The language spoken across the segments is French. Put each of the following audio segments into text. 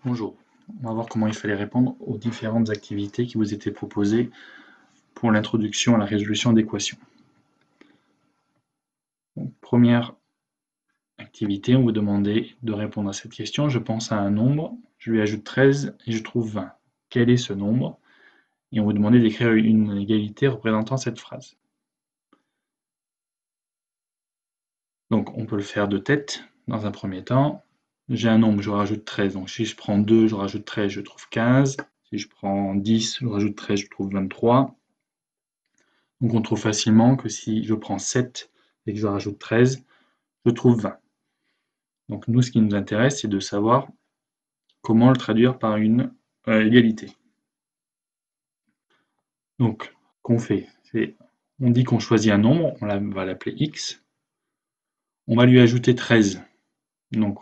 Bonjour, on va voir comment il fallait répondre aux différentes activités qui vous étaient proposées pour l'introduction à la résolution d'équations. Première activité, on vous demandait de répondre à cette question. Je pense à un nombre, je lui ajoute 13 et je trouve 20. Quel est ce nombre? Et on vous demandait d'écrire une égalité représentant cette phrase. Donc on peut le faire de tête dans un premier temps. J'ai un nombre, je rajoute 13. Donc si je prends 2, je rajoute 13, je trouve 15. Si je prends 10, je rajoute 13, je trouve 23. Donc on trouve facilement que si je prends 7 et que je rajoute 13, je trouve 20. Donc nous, ce qui nous intéresse, c'est de savoir comment le traduire par une égalité. Donc, ce qu'on fait, c'est on dit qu'on choisit un nombre, on va l'appeler x. On va lui ajouter 13, donc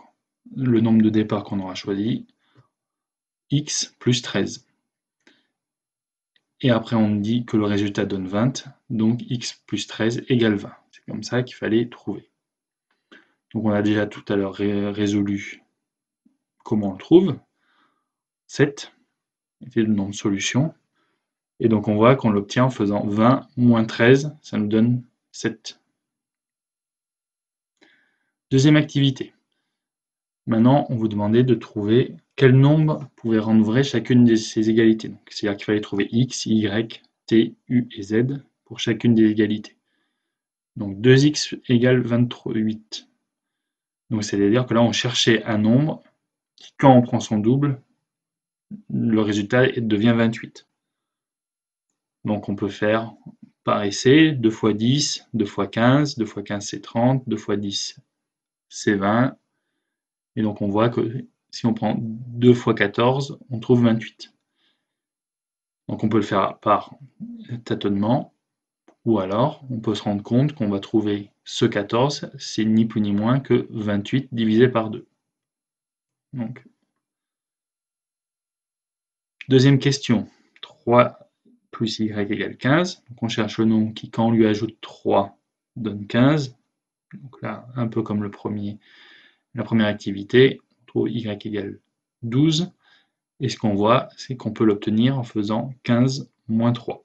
le nombre de départ qu'on aura choisi, x plus 13. Et après, on dit que le résultat donne 20, donc x plus 13 égale 20. C'est comme ça qu'il fallait trouver. Donc on a déjà tout à l'heure résolu comment on le trouve. 7 était le nombre de solutions. Et donc on voit qu'on l'obtient en faisant 20 moins 13, ça nous donne 7. Deuxième activité. Maintenant, on vous demandait de trouver quel nombre pouvait rendre vrai chacune de ces égalités. C'est-à-dire qu'il fallait trouver x, y, t, u et z pour chacune des égalités. Donc 2x égale 28. Donc c'est-à-dire que là, on cherchait un nombre qui, quand on prend son double, le résultat devient 28. Donc on peut faire par essai, 2 fois 10, 2 fois 15, 2 fois 15 c'est 30, 2 fois 10 c'est 20. Et donc on voit que si on prend 2 fois 14, on trouve 28. Donc on peut le faire par tâtonnement, ou alors on peut se rendre compte qu'on va trouver ce 14, c'est ni plus ni moins que 28 divisé par 2. Donc, deuxième question, 3 plus y égale 15. Donc on cherche le nombre qui, quand on lui ajoute 3, donne 15. Donc là, un peu comme la première activité, on trouve y égale 12. Et ce qu'on voit, c'est qu'on peut l'obtenir en faisant 15 moins 3.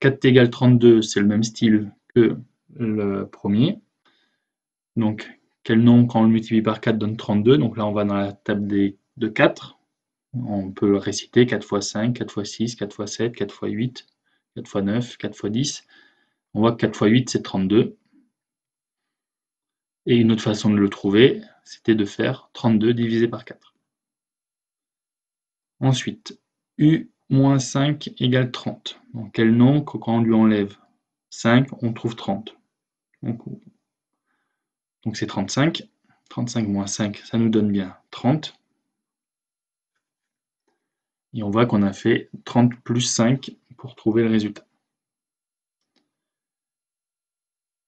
4t égale 32, c'est le même style que le premier. Donc, quel nombre, quand on le multiplie par 4, donne 32? Donc là, on va dans la table de 4. On peut le réciter 4 fois 5, 4 fois 6, 4 fois 7, 4 fois 8, 4 fois 9, 4 fois 10. On voit que 4 fois 8, c'est 32. Et une autre façon de le trouver, c'était de faire 32 divisé par 4. Ensuite, u moins 5 égale 30. Donc quel nombre, quand on lui enlève 5, on trouve 30? Donc c'est 35. 35 moins 5, ça nous donne bien 30. Et on voit qu'on a fait 30 plus 5 pour trouver le résultat.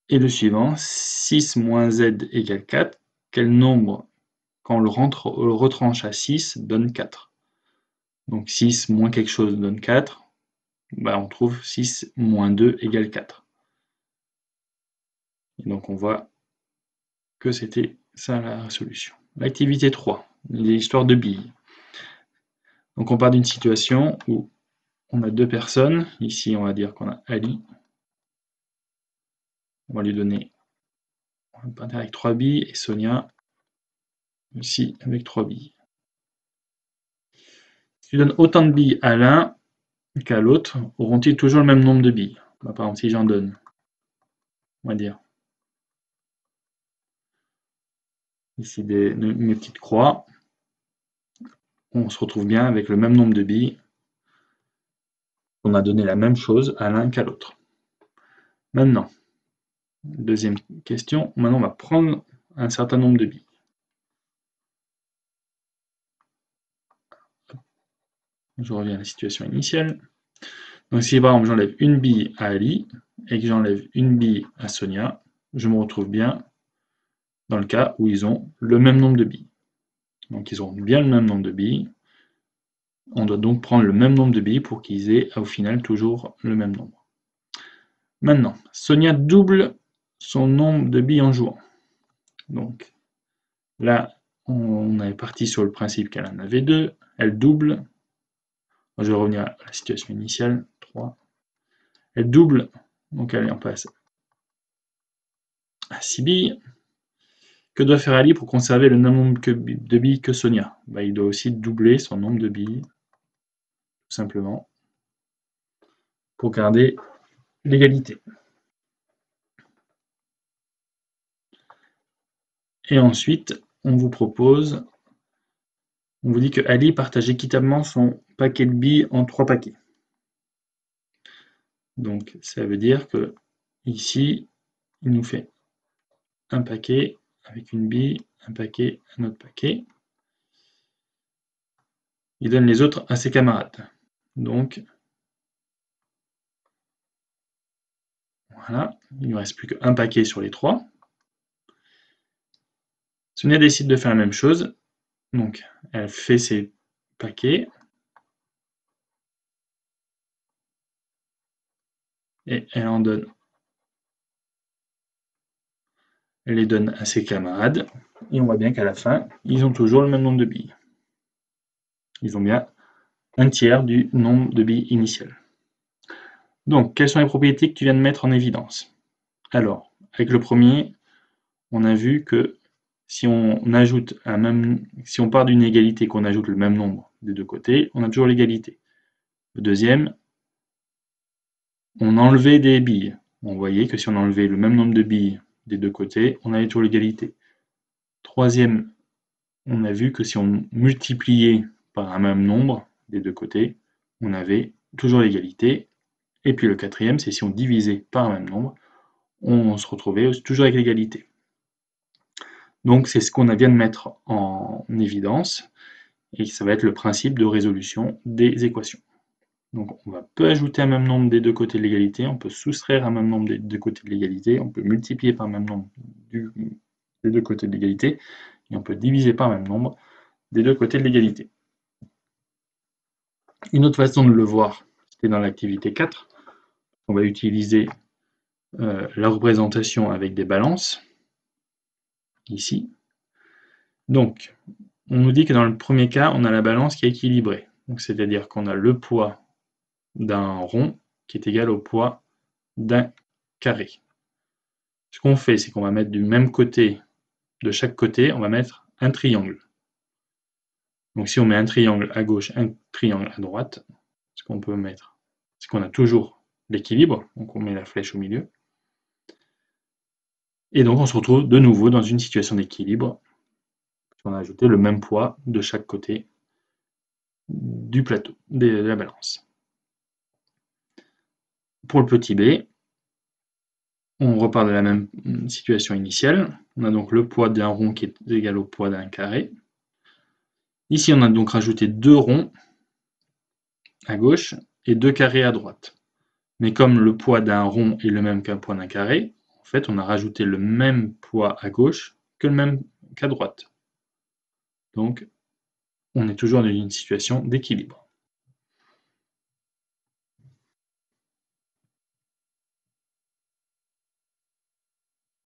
Et le suivant, 6 moins z égale 4. Quel nombre, quand on le retranche à 6, donne 4? Donc 6 moins quelque chose donne 4. On trouve 6 moins 2 égale 4. Et donc on voit que c'était ça la solution. L'activité 3, l'histoire de billes. Donc on part d'une situation où on a deux personnes. Ici, on va dire qu'on a Ali. On va lui donner, on va partir avec 3 billes, et Sonia aussi avec 3 billes. Si tu donnes autant de billes à l'un qu'à l'autre, auront-ils toujours le même nombre de billes? Par exemple, si j'en donne, on va dire, ici mes petites croix, on se retrouve bien avec le même nombre de billes. On a donné la même chose à l'un qu'à l'autre. Maintenant, deuxième question, maintenant on va prendre un certain nombre de billes. Je reviens à la situation initiale. Donc si par exemple j'enlève une bille à Ali et que j'enlève une bille à Sonia, je me retrouve bien dans le cas où ils ont le même nombre de billes. Donc ils auront bien le même nombre de billes. On doit donc prendre le même nombre de billes pour qu'ils aient au final toujours le même nombre. Maintenant, Sonia double son nombre de billes en jouant. Donc là, on est parti sur le principe qu'elle en avait 2, elle double. Je vais revenir à la situation initiale, 3. Elle double, donc allez, on passe à 6 billes. Que doit faire Ali pour conserver le même nombre de billes que Sonia? Il doit aussi doubler son nombre de billes, tout simplement, pour garder l'égalité. Et ensuite, on vous dit que Ali partage équitablement son paquet de billes en 3 paquets. Donc ça veut dire que ici, il nous fait un paquet avec une bille, un paquet, un autre paquet. Il donne les autres à ses camarades. Donc voilà, il ne nous reste plus qu'un paquet sur les 3. Sonia décide de faire la même chose. Donc elle fait ses paquets. Et elle en donne. Elle les donne à ses camarades. Et on voit bien qu'à la fin, ils ont toujours le même nombre de billes. Ils ont bien un tiers du nombre de billes initial. Donc, quelles sont les propriétés que tu viens de mettre en évidence? Alors, avec le premier, on a vu que si on part d'une égalité qu'on ajoute le même nombre des deux côtés, on a toujours l'égalité. Le deuxième, on enlevait des billes. On voyait que si on enlevait le même nombre de billes des deux côtés, on avait toujours l'égalité. Troisième, on a vu que si on multipliait par un même nombre des deux côtés, on avait toujours l'égalité. Et puis le quatrième, c'est si on divisait par un même nombre, on se retrouvait toujours avec l'égalité. Donc c'est ce qu'on vient de mettre en évidence, et ça va être le principe de résolution des équations. Donc on peut ajouter un même nombre des deux côtés de l'égalité, on peut soustraire un même nombre des deux côtés de l'égalité, on peut multiplier par un même nombre des deux côtés de l'égalité, et on peut diviser par un même nombre des deux côtés de l'égalité. Une autre façon de le voir, c'était dans l'activité 4. On va utiliser la représentation avec des balances, ici. Donc, on nous dit que dans le premier cas, on a la balance qui est équilibrée. C'est-à-dire qu'on a le poids d'un rond qui est égal au poids d'un carré. Ce qu'on fait, c'est qu'on va mettre du même côté, de chaque côté, on va mettre un triangle. Donc si on met un triangle à gauche, un triangle à droite, ce qu'on peut mettre, c'est qu'on a toujours l'équilibre, donc on met la flèche au milieu. Et donc on se retrouve de nouveau dans une situation d'équilibre. On a ajouté le même poids de chaque côté du plateau, de la balance. Pour le petit b, on repart de la même situation initiale. On a donc le poids d'un rond qui est égal au poids d'un carré. Ici, on a donc rajouté 2 ronds à gauche et 2 carrés à droite. Mais comme le poids d'un rond est le même qu'un poids d'un carré, en fait, on a rajouté le même poids à gauche que le même qu'à droite. Donc, on est toujours dans une situation d'équilibre.